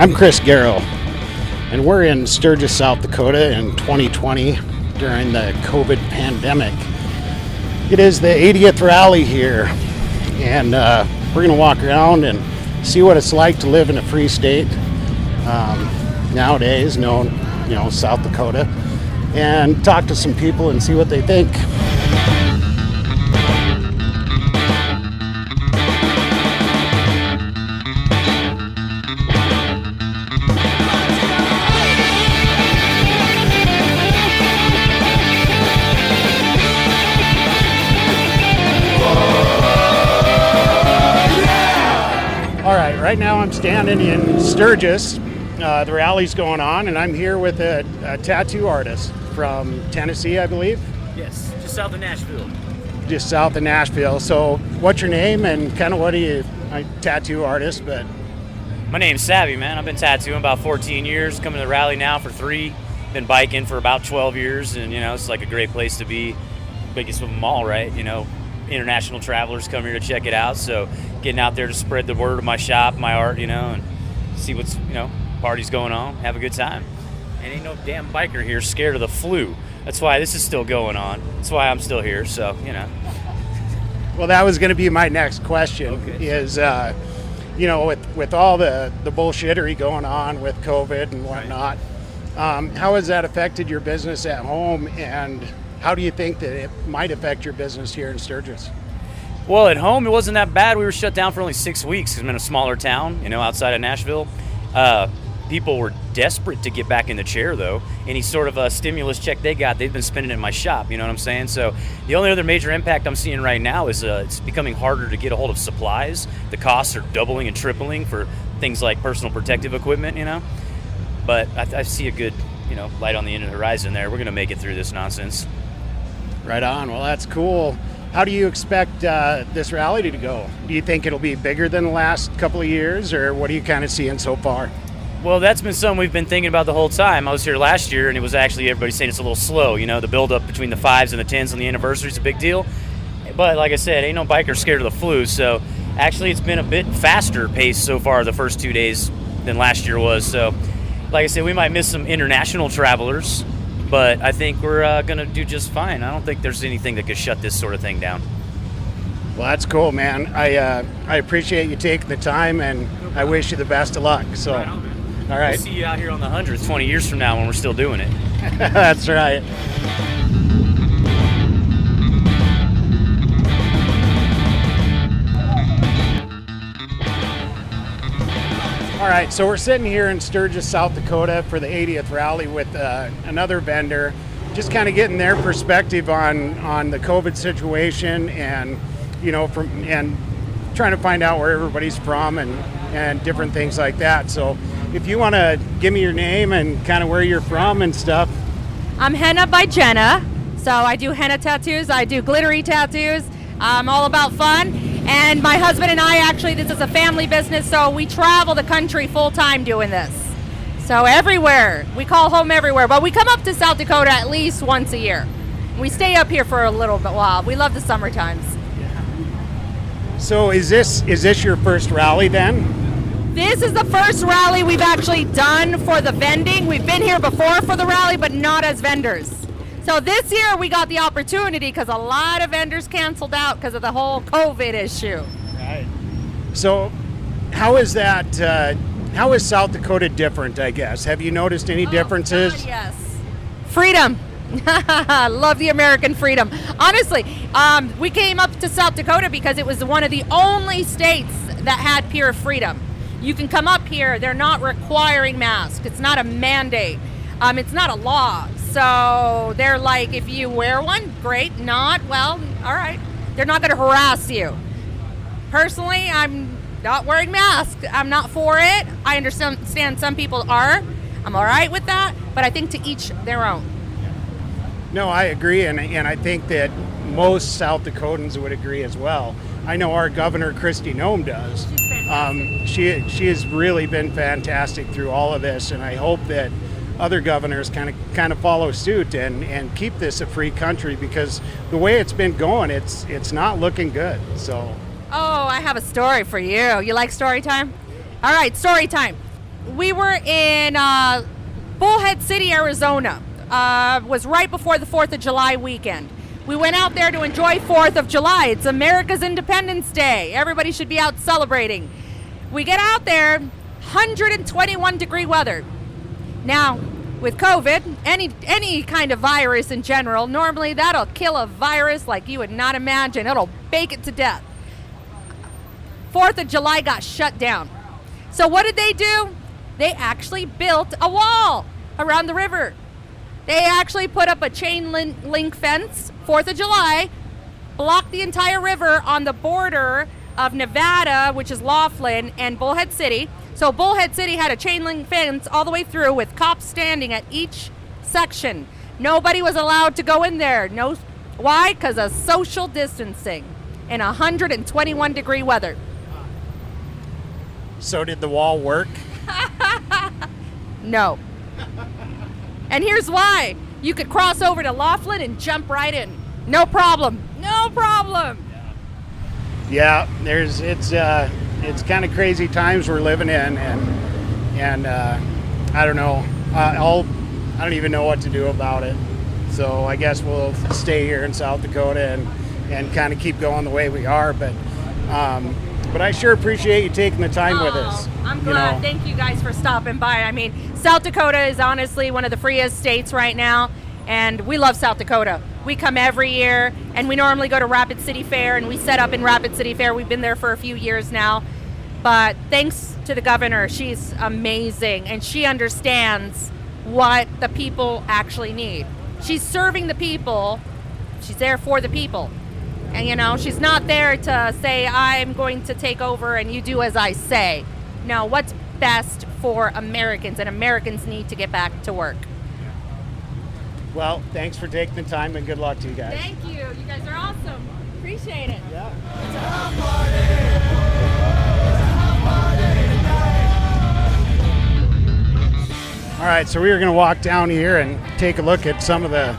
I'm Chris Garrow, and we're in Sturgis, South Dakota in 2020 during the COVID pandemic. It is the 80th Rally here, and we're going to walk around and see what it's like to live in a free state, nowadays known, South Dakota, and talk to some people and see what they think. Right now I'm standing in Sturgis. The rally's going on, and I'm here with a tattoo artist from Tennessee, I believe. Yes, just south of Nashville. Just south of Nashville. So what's your name and kind of what are you, a tattoo artist, but... My name's Savvy, man. I've been tattooing about 14 years, coming to the rally now for 3. Been biking for about 12 years, and it's like a great place to be. Biggest of them all, right? International travelers come here to check it out, so getting out there to spread the word of my shop, my art, and see what's, parties going on, have a good time. And ain't no damn biker here scared of the flu. That's why this is still going on. That's why I'm still here, so, Well, that was going to be my next question, okay. Is, with all the bullshittery going on with COVID and whatnot, how has that affected your business at home, and how do you think that it might affect your business here in Sturgis? Well, at home, it wasn't that bad. We were shut down for only 6 weeks. I'm in a smaller town, outside of Nashville. People were desperate to get back in the chair, though. Any sort of a stimulus check they got, they've been spending it in my shop, you know what I'm saying? So the only other major impact I'm seeing right now is it's becoming harder to get a hold of supplies. The costs are doubling and tripling for things like personal protective equipment, But I see a good, light on the end of the horizon there. We're going to make it through this nonsense. Right on. Well, that's cool. How do you expect this rally to go? Do you think it'll be bigger than the last couple of years, or what are you kind of seeing so far? Well, that's been something we've been thinking about the whole time. I was here last year, and it was actually everybody saying it's a little slow. The build-up between the 5s and the 10s on the anniversary is a big deal. But like I said, ain't no biker scared of the flu, so actually it's been a bit faster pace so far the first 2 days than last year was. So like I said, we might miss some international travelers, but I think we're going to do just fine. I don't think there's anything that could shut this sort of thing down. Well, that's cool, man. I appreciate you taking the time, and I wish you the best of luck. So, right on, man. All right. We'll see you out here on the 100th 20 years from now when we're still doing it. That's right. All right, so we're sitting here in Sturgis, South Dakota for the 80th Rally with another vendor, just kind of getting their perspective on the COVID situation, and and trying to find out where everybody's from and different things like that. So if you want to give me your name and kind of where you're from and stuff. I'm Henna by Jenna, so I do henna tattoos, I do glittery tattoos. I'm all about fun. And my husband and I, actually, this is a family business, so we travel the country full-time doing this. So everywhere. We call home everywhere. But we come up to South Dakota at least once a year. We stay up here for a little bit while. We love the summer times. So is this your first rally then? This is the first rally we've actually done for the vending. We've been here before for the rally, but not as vendors. So this year we got the opportunity because a lot of vendors canceled out because of the whole COVID issue. Right. So how is that, how is South Dakota different, I guess? Have you noticed any differences? God, yes. Freedom. Love the American freedom. Honestly, we came up to South Dakota because it was one of the only states that had pure freedom. You can come up here. They're not requiring masks. It's not a mandate. It's not a law. So they're like, if you wear one, great. Not, well, all right. They're not going to harass you. Personally, I'm not wearing masks. I'm not for it. I understand some people are. I'm all right with that. But I think to each their own. No, I agree. And I think that most South Dakotans would agree as well. I know our governor, Kristi Noem, does. She has really been fantastic through all of this, and I hope that other governors kind of follow suit and keep this a free country, because the way it's been going, it's not looking good. So. Oh, I have a story for you. You like story time? All right, story time. we were in Bullhead City, Arizona. Was right before the 4th of July weekend. We went out there to enjoy 4th of July. It's America's Independence Day. Everybody should be out celebrating. We get out there, 121 degree weather. Now, with COVID, any kind of virus in general, normally that'll kill a virus like you would not imagine. It'll bake it to death. 4th of July got shut down. So what did they do? They actually built a wall around the river. They actually put up a chain link fence, 4th of July, blocked the entire river on the border of Nevada, which is Laughlin, and Bullhead City. So Bullhead City had a chain link fence all the way through with cops standing at each section. Nobody was allowed to go in there. No, why? Because of social distancing in 121 degree weather. So did the wall work? No. And here's why. You could cross over to Laughlin and jump right in. No problem. No problem. Yeah, it's kind of crazy times we're living in, and I don't know. I don't even know what to do about it. So I guess we'll stay here in South Dakota and kind of keep going the way we are. But I sure appreciate you taking the time with us. I'm glad. Thank you guys for stopping by. I mean, South Dakota is honestly one of the freest states right now, and we love South Dakota. We come every year, and we normally go to Rapid City Fair, and we set up in Rapid City Fair. We've been there for a few years now. But thanks to the governor, she's amazing, and she understands what the people actually need. She's serving the people. She's there for the people. And, she's not there to say, I'm going to take over and you do as I say. No, what's best for Americans, and Americans need to get back to work. Well, thanks for taking the time, and good luck to you guys. Thank you. You guys are awesome. Appreciate it. Yeah. All right, so we are going to walk down here and take a look at some of the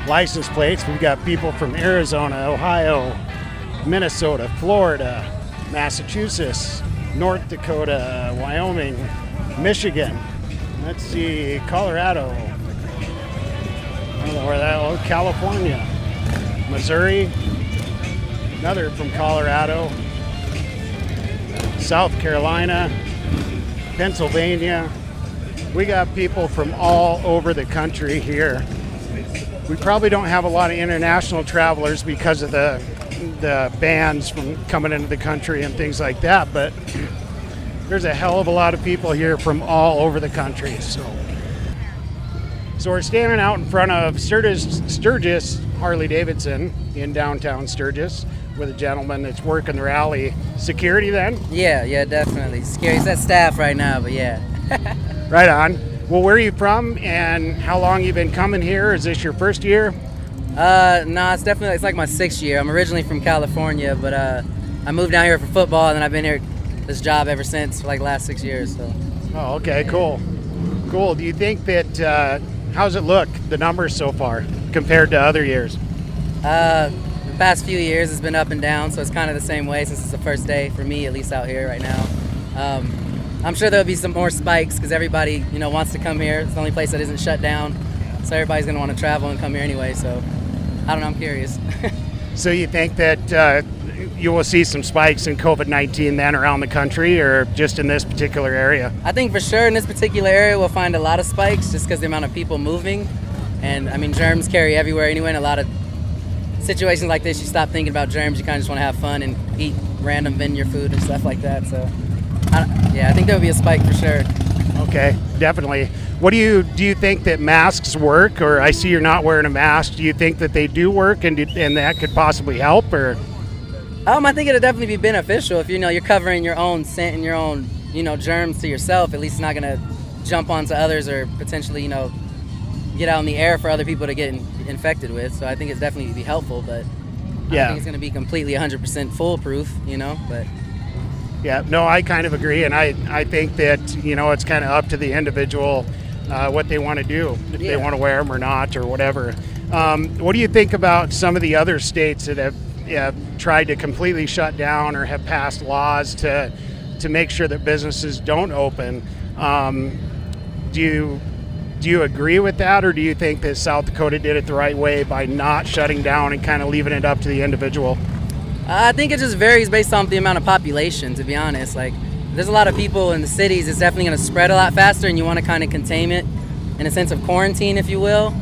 license plates. We've got people from Arizona, Ohio, Minnesota, Florida, Massachusetts, North Dakota, Wyoming, Michigan. Let's see, Colorado. I don't know where that was. California, Missouri, another from Colorado, South Carolina, Pennsylvania. We got people from all over the country here. We probably don't have a lot of international travelers because of the bans from coming into the country and things like that, but there's a hell of a lot of people here from all over the country. So we're standing out in front of Sturgis Harley-Davidson in downtown Sturgis with a gentleman that's working the rally. Security then? Yeah, definitely. Scary. It's that staff right now, but yeah. Right on. Well, where are you from and how long you been coming here? Is this your first year? No, it's like my 6th year. I'm originally from California, but I moved down here for football, and then I've been here this job ever since for like the last 6 years. So. Oh, okay, cool. Do you think that how's it look, the numbers so far compared to other years? The past few years it's been up and down, so it's kind of the same way since it's the first day for me, at least out here right now. I'm sure there'll be some more spikes because everybody, wants to come here. It's the only place that isn't shut down, so everybody's going to want to travel and come here anyway. So, I don't know. I'm curious. So you think that you will see some spikes in COVID-19 then around the country, or just in this particular area? I think for sure in this particular area we'll find a lot of spikes just because the amount of people moving, and I mean germs carry everywhere anyway. In a lot of situations like this, you stop thinking about germs. You kind of just want to have fun and eat random vendor food and stuff like that. So. I think there would be a spike for sure. Okay, definitely. What do you think that masks work? Or I see you're not wearing a mask. Do you think that they do work and that could possibly help? Or I think it'll definitely be beneficial if you're covering your own scent and your own germs to yourself. At least it's not gonna jump onto others or potentially get out in the air for other people to get infected with. So I think it's definitely be helpful, but I don't think it's gonna be completely 100% foolproof. But. Yeah, no, I kind of agree, and I think that it's kind of up to the individual what they want to do, if they want to wear them or not or whatever. What do you think about some of the other states that have tried to completely shut down or have passed laws to make sure that businesses don't open? Do you agree with that, or do you think that South Dakota did it the right way by not shutting down and kind of leaving it up to the individual? I think it just varies based on the amount of population, to be honest. Like, there's a lot of people in the cities, it's definitely going to spread a lot faster, and you want to kind of contain it in a sense of quarantine, if you will.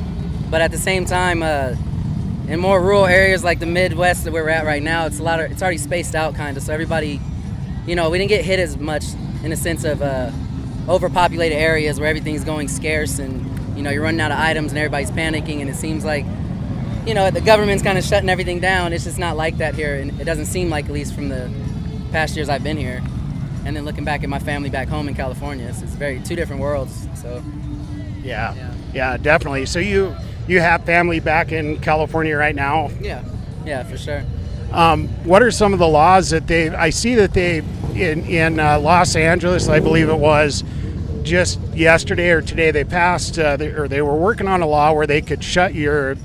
But at the same time, in more rural areas like the Midwest that we're at right now, it's already spaced out kind of, so everybody, we didn't get hit as much in a sense of overpopulated areas where everything's going scarce, and you're running out of items and everybody's panicking, and it seems like the government's kind of shutting everything down. It's just not like that here, and it doesn't seem like, at least from the past years I've been here. And then looking back at my family back home in California, it's very two different worlds. So yeah, definitely. So you have family back in California right now? Yeah, for sure. What are some of the laws that I see that they in Los Angeles, I believe it was just yesterday or today, they passed or they were working on a law where they could shut your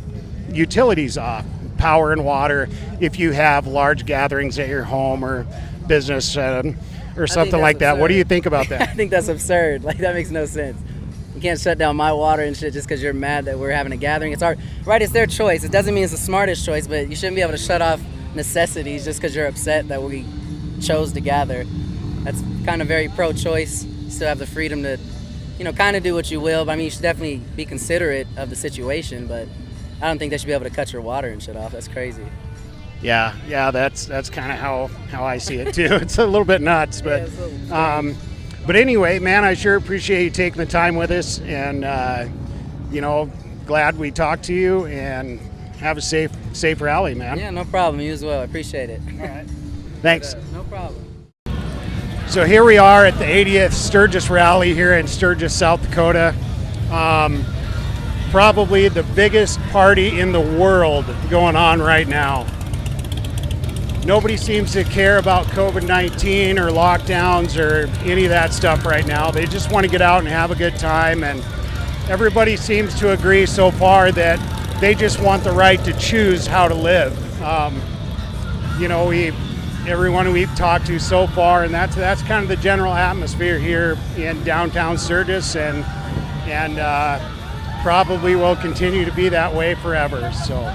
utilities off, power and water, if you have large gatherings at your home or business or something like that. Absurd. What do you think about that? I think that's absurd. Like, that makes no sense. You can't shut down my water and shit just because you're mad that we're having a gathering. It's it's their choice. It doesn't mean it's the smartest choice, but you shouldn't be able to shut off necessities just because you're upset that we chose to gather. That's kind of very pro-choice. You still have the freedom to, kind of do what you will. But I mean, you should definitely be considerate of the situation, but I don't think they should be able to cut your water and shit off. That's crazy. Yeah, that's kind of how I see it too. It's a little bit nuts, but but anyway, man, I sure appreciate you taking the time with us, and glad we talked to you, and have a safe rally, man. Yeah, no problem. You as well. I appreciate it. All right. Thanks. No problem. So here we are at the 80th Sturgis Rally here in Sturgis, South Dakota. Probably the biggest party in the world going on right now. Nobody seems to care about COVID-19 or lockdowns or any of that stuff right now. They just want to get out and have a good time, and everybody seems to agree so far that they just want the right to choose how to live. Everyone we've talked to so far, and that's kind of the general atmosphere here in downtown Sturgis, and probably will continue to be that way forever. So.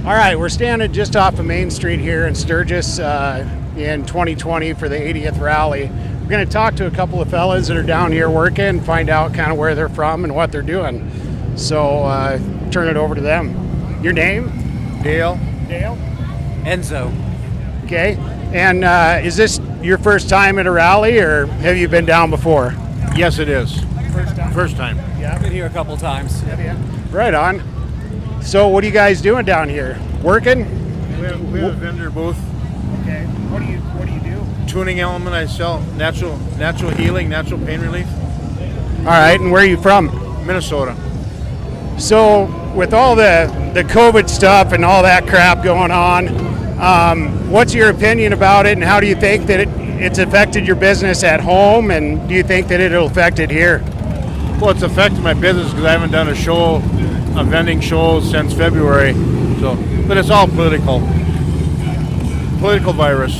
All right, we're standing just off of Main Street here in Sturgis in 2020 for the 80th Rally. We're going to talk to a couple of fellas that are down here working, find out kind of where they're from and what they're doing. So turn it over to them. Your name? Dale. Dale? Enzo. Okay. And is this your first time at a rally, or have you been down before? Yes, it is. First time. First time. Yeah. Been here a couple times. Yeah. Right on. So what are you guys doing down here? Working? We have a vendor booth. Okay. What do you do? Tuning element. I sell natural healing, natural pain relief. All right. And where are you from? Minnesota. So with all the COVID stuff and all that crap going on, what's your opinion about it, and how do you think that it's affected your business at home, and do you think that it'll affect it here? Well, it's affected my business because I haven't done a vending show since February. So, but it's all political virus.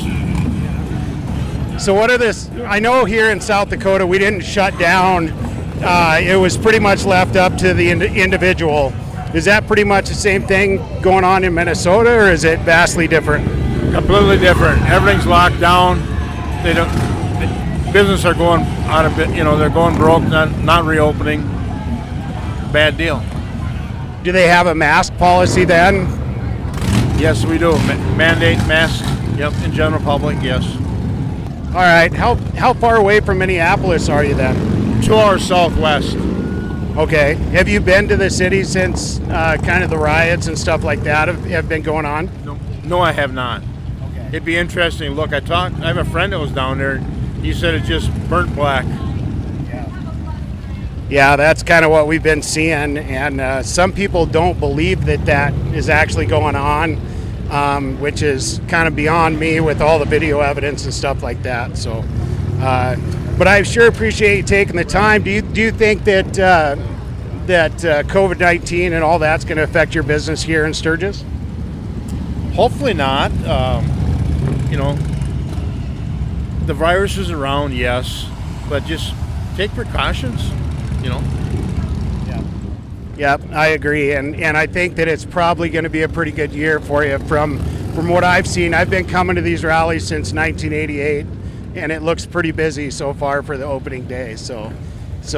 So what are this? I know here in South Dakota we didn't shut down. It was pretty much left up to the individual. Is that pretty much the same thing going on in Minnesota, or is it vastly different? Completely different. Everything's locked down. Business are going out of it. They're going broke, not reopening. Bad deal. Do they have a mask policy then? Yes, we do. Mandate masks. Yep, in general public, yes. All right. How far away from Minneapolis are you then? 2 hours southwest. Okay. Have you been to the city since kind of the riots and stuff like that have been going on? No, I have not. Okay. It'd be interesting. Look, I have a friend that was down there. He said it just burnt black. Yeah, that's kind of what we've been seeing, and some people don't believe that is actually going on, which is kind of beyond me with all the video evidence and stuff like that. So, but I sure appreciate you taking the time. Do you think that COVID-19 and all that's going to affect your business here in Sturgis? the virus is around, yes, but just take precautions, you know. Yeah, I agree, and I think that it's probably going to be a pretty good year for you. From what I've seen, I've been coming to these rallies since 1988, and it looks pretty busy so far for the opening day. So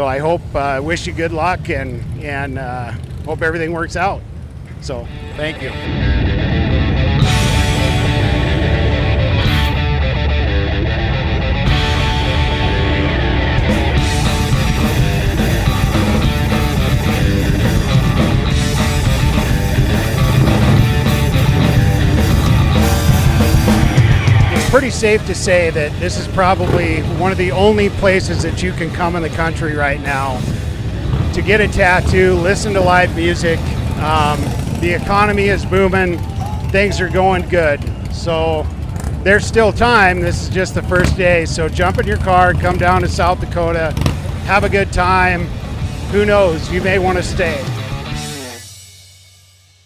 I hope, wish you good luck, and hope everything works out. So thank you. Pretty safe to say that this is probably one of the only places that you can come in the country right now to get a tattoo, listen to live music. The economy is booming, things are going good. So there's still time. This is just the first day. So jump in your car, come down to South Dakota, have a good time. Who knows, you may want to stay.